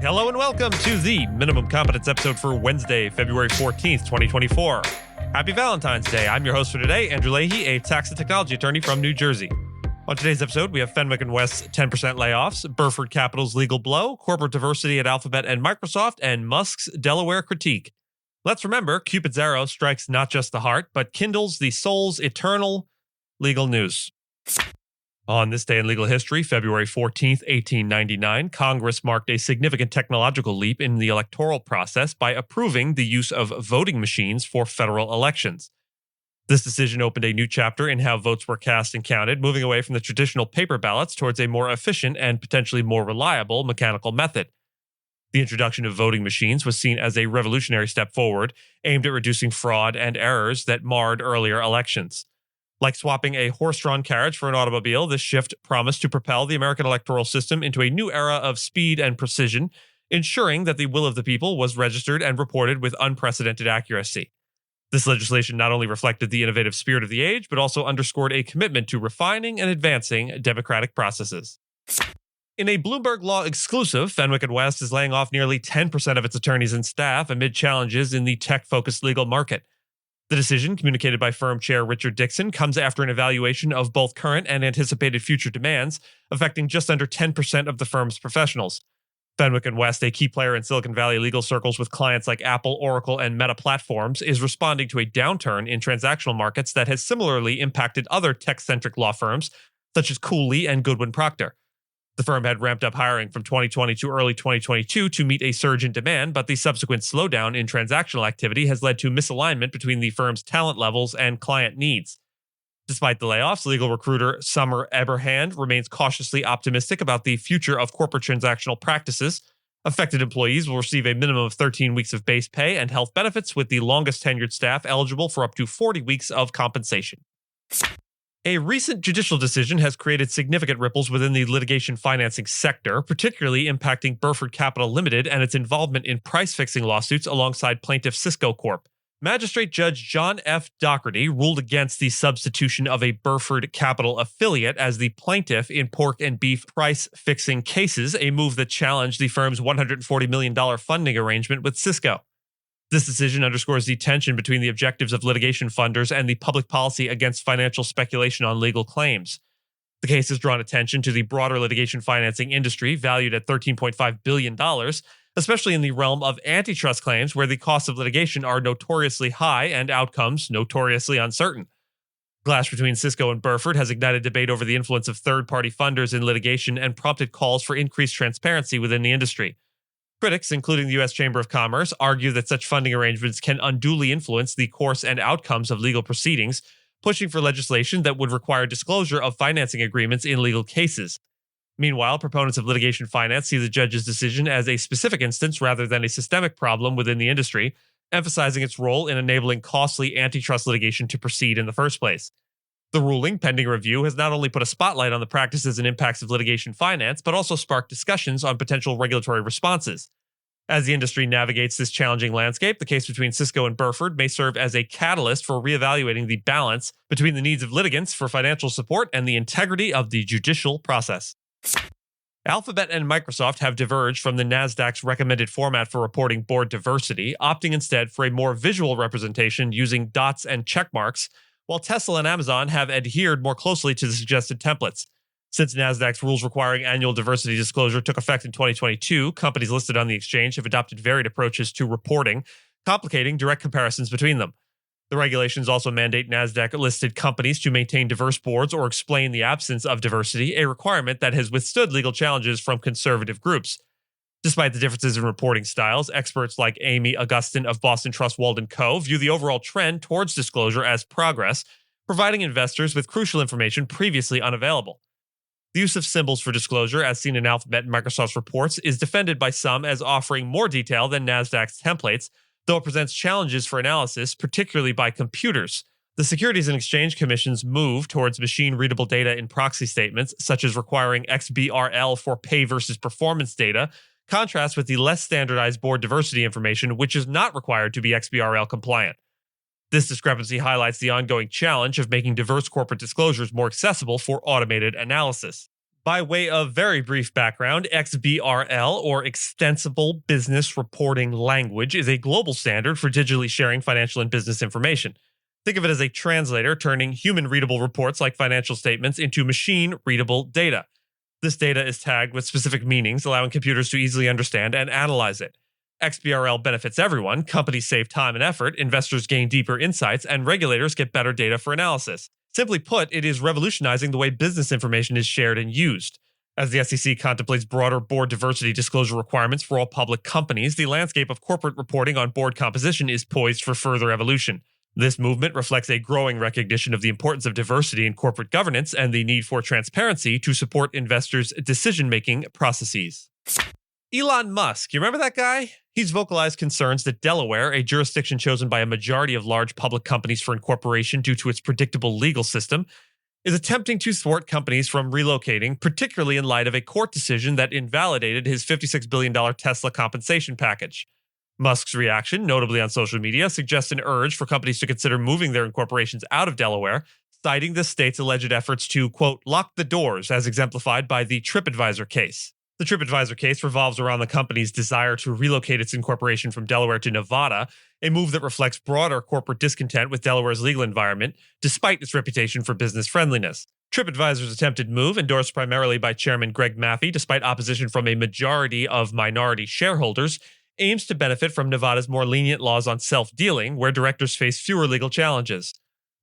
Hello and welcome to the Minimum Competence episode for Wednesday, February 14th, 2024. Happy Valentine's Day. I'm your host for today, Andrew Leahy, a tax and technology attorney from New Jersey. On today's episode, we have Fenwick and West's 10% layoffs, Burford Capital's legal blow, corporate diversity at Alphabet and Microsoft, and Musk's Delaware critique. Let's remember, Cupid's arrow strikes not just the heart, but kindles the soul's eternal legal news. On this day in legal history, February 14th, 1899, Congress marked a significant technological leap in the electoral process by approving the use of voting machines for federal elections. This decision opened a new chapter in how votes were cast and counted, moving away from the traditional paper ballots towards a more efficient and potentially more reliable mechanical method. The introduction of voting machines was seen as a revolutionary step forward, aimed at reducing fraud and errors that marred earlier elections. Like swapping a horse-drawn carriage for an automobile, this shift promised to propel the American electoral system into a new era of speed and precision, ensuring that the will of the people was registered and reported with unprecedented accuracy. This legislation not only reflected the innovative spirit of the age, but also underscored a commitment to refining and advancing democratic processes. In a Bloomberg Law exclusive, Fenwick and West is laying off nearly 10% of its attorneys and staff amid challenges in the tech-focused legal market. The decision, communicated by firm chair Richard Dixon, comes after an evaluation of both current and anticipated future demands, affecting just under 10% of the firm's professionals. Fenwick and West, a key player in Silicon Valley legal circles with clients like Apple, Oracle, and Meta Platforms, is responding to a downturn in transactional markets that has similarly impacted other tech-centric law firms, such as Cooley and Goodwin Procter. The firm had ramped up hiring from 2020 to early 2022 to meet a surge in demand, but the subsequent slowdown in transactional activity has led to misalignment between the firm's talent levels and client needs. Despite the layoffs, legal recruiter Summer Eberhand remains cautiously optimistic about the future of corporate transactional practices. Affected employees will receive a minimum of 13 weeks of base pay and health benefits, with the longest tenured staff eligible for up to 40 weeks of compensation. A recent judicial decision has created significant ripples within the litigation financing sector, particularly impacting Burford Capital Limited and its involvement in price-fixing lawsuits alongside plaintiff Cisco Corp. Magistrate Judge John F. Dougherty ruled against the substitution of a Burford Capital affiliate as the plaintiff in pork and beef price-fixing cases, a move that challenged the firm's $140 million funding arrangement with Cisco. This decision underscores the tension between the objectives of litigation funders and the public policy against financial speculation on legal claims. The case has drawn attention to the broader litigation financing industry, valued at $13.5 billion, especially in the realm of antitrust claims where the costs of litigation are notoriously high and outcomes notoriously uncertain. Clash between Cisco and Burford has ignited debate over the influence of third-party funders in litigation and prompted calls for increased transparency within the industry. Critics, including the U.S. Chamber of Commerce, argue that such funding arrangements can unduly influence the course and outcomes of legal proceedings, pushing for legislation that would require disclosure of financing agreements in legal cases. Meanwhile, proponents of litigation finance see the judge's decision as a specific instance rather than a systemic problem within the industry, emphasizing its role in enabling costly antitrust litigation to proceed in the first place. The ruling, pending review, has not only put a spotlight on the practices and impacts of litigation finance, but also sparked discussions on potential regulatory responses. As the industry navigates this challenging landscape, the case between Cisco and Burford may serve as a catalyst for reevaluating the balance between the needs of litigants for financial support and the integrity of the judicial process. Alphabet and Microsoft have diverged from the Nasdaq's recommended format for reporting board diversity, opting instead for a more visual representation using dots and check marks, while Tesla and Amazon have adhered more closely to the suggested templates. Since Nasdaq's rules requiring annual diversity disclosure took effect in 2022, companies listed on the exchange have adopted varied approaches to reporting, complicating direct comparisons between them. The regulations also mandate Nasdaq-listed companies to maintain diverse boards or explain the absence of diversity, a requirement that has withstood legal challenges from conservative groups. Despite the differences in reporting styles, experts like Amy Augustin of Boston Trust Walden Co. view the overall trend towards disclosure as progress, providing investors with crucial information previously unavailable. The use of symbols for disclosure, as seen in Alphabet and Microsoft's reports, is defended by some as offering more detail than Nasdaq's templates, though it presents challenges for analysis, particularly by computers. The Securities and Exchange Commission's move towards machine-readable data in proxy statements, such as requiring XBRL for pay versus performance data, contrasts with the less standardized board diversity information, which is not required to be XBRL compliant. This discrepancy highlights the ongoing challenge of making diverse corporate disclosures more accessible for automated analysis. By way of very brief background, XBRL, or Extensible Business Reporting Language, is a global standard for digitally sharing financial and business information. Think of it as a translator turning human-readable reports like financial statements into machine-readable data. This data is tagged with specific meanings, allowing computers to easily understand and analyze it. XBRL benefits everyone, companies save time and effort, investors gain deeper insights, and regulators get better data for analysis. Simply put, it is revolutionizing the way business information is shared and used. As the SEC contemplates broader board diversity disclosure requirements for all public companies, the landscape of corporate reporting on board composition is poised for further evolution. This movement reflects a growing recognition of the importance of diversity in corporate governance and the need for transparency to support investors' decision-making processes. Elon Musk, you remember that guy? He's vocalized concerns that Delaware, a jurisdiction chosen by a majority of large public companies for incorporation due to its predictable legal system, is attempting to thwart companies from relocating, particularly in light of a court decision that invalidated his $56 billion Tesla compensation package. Musk's reaction, notably on social media, suggests an urge for companies to consider moving their incorporations out of Delaware, citing the state's alleged efforts to, quote, lock the doors, as exemplified by the TripAdvisor case. The TripAdvisor case revolves around the company's desire to relocate its incorporation from Delaware to Nevada, a move that reflects broader corporate discontent with Delaware's legal environment, despite its reputation for business friendliness. TripAdvisor's attempted move, endorsed primarily by Chairman Greg Maffei despite opposition from a majority of minority shareholders, aims to benefit from Nevada's more lenient laws on self-dealing, where directors face fewer legal challenges.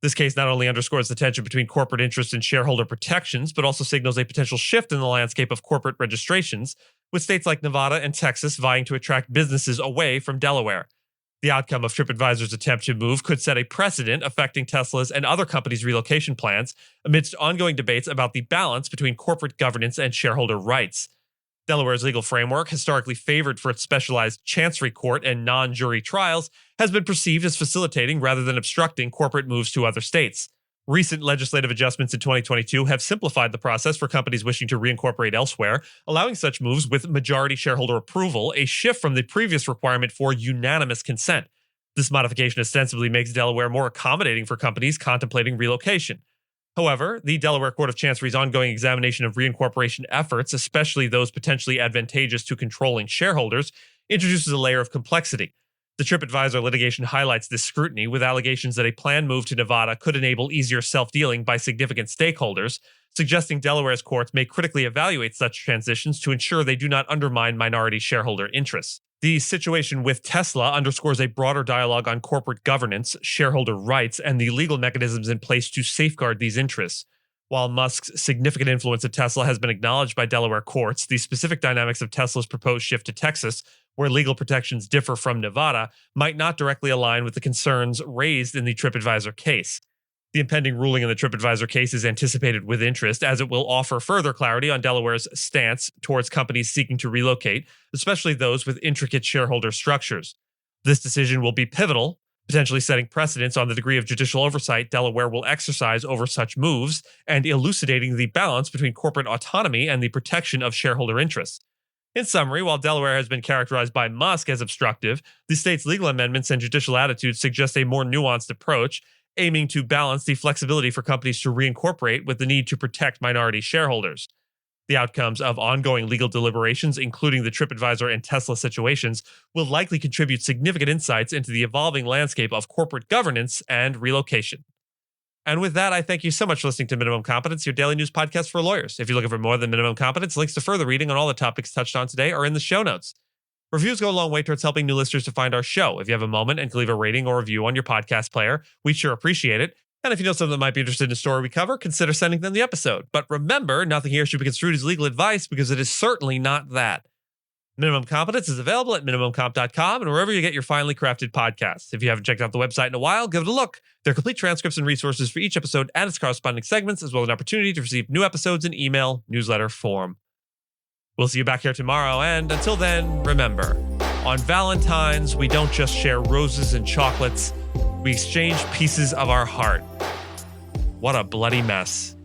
This case not only underscores the tension between corporate interests and shareholder protections, but also signals a potential shift in the landscape of corporate registrations, with states like Nevada and Texas vying to attract businesses away from Delaware. The outcome of TripAdvisor's attempt to move could set a precedent affecting Tesla's and other companies' relocation plans, amidst ongoing debates about the balance between corporate governance and shareholder rights. Delaware's legal framework, historically favored for its specialized chancery court and non-jury trials, has been perceived as facilitating rather than obstructing corporate moves to other states. Recent legislative adjustments in 2022 have simplified the process for companies wishing to reincorporate elsewhere, allowing such moves with majority shareholder approval, a shift from the previous requirement for unanimous consent. This modification ostensibly makes Delaware more accommodating for companies contemplating relocation. However, the Delaware Court of Chancery's ongoing examination of reincorporation efforts, especially those potentially advantageous to controlling shareholders, introduces a layer of complexity. The TripAdvisor litigation highlights this scrutiny, with allegations that a planned move to Nevada could enable easier self-dealing by significant stakeholders, suggesting Delaware's courts may critically evaluate such transitions to ensure they do not undermine minority shareholder interests. The situation with Tesla underscores a broader dialogue on corporate governance, shareholder rights, and the legal mechanisms in place to safeguard these interests. While Musk's significant influence at Tesla has been acknowledged by Delaware courts, the specific dynamics of Tesla's proposed shift to Texas, where legal protections differ from Nevada, might not directly align with the concerns raised in the TripAdvisor case. The impending ruling in the TripAdvisor case is anticipated with interest, as it will offer further clarity on Delaware's stance towards companies seeking to relocate, especially those with intricate shareholder structures. This decision will be pivotal, potentially setting precedents on the degree of judicial oversight Delaware will exercise over such moves, and elucidating the balance between corporate autonomy and the protection of shareholder interests. In summary, while Delaware has been characterized by Musk as obstructive, the state's legal amendments and judicial attitudes suggest a more nuanced approach, aiming to balance the flexibility for companies to reincorporate with the need to protect minority shareholders. The outcomes of ongoing legal deliberations, including the TripAdvisor and Tesla situations, will likely contribute significant insights into the evolving landscape of corporate governance and relocation. And with that, I thank you so much for listening to Minimum Competence, your daily news podcast for lawyers. If you're looking for more than Minimum Competence, links to further reading on all the topics touched on today are in the show notes. Reviews go a long way towards helping new listeners to find our show. If you have a moment and can leave a rating or review on your podcast player, we sure appreciate it. And if you know someone that might be interested in a story we cover, consider sending them the episode. But remember, nothing here should be construed as legal advice, because it is certainly not that. Minimum Competence is available at minimumcomp.com and wherever you get your finely crafted podcasts. If you haven't checked out the website in a while, give it a look. There are complete transcripts and resources for each episode and its corresponding segments, as well as an opportunity to receive new episodes in email, newsletter form. We'll see you back here tomorrow, and until then, remember, on Valentine's, we don't just share roses and chocolates, we exchange pieces of our heart. What a bloody mess.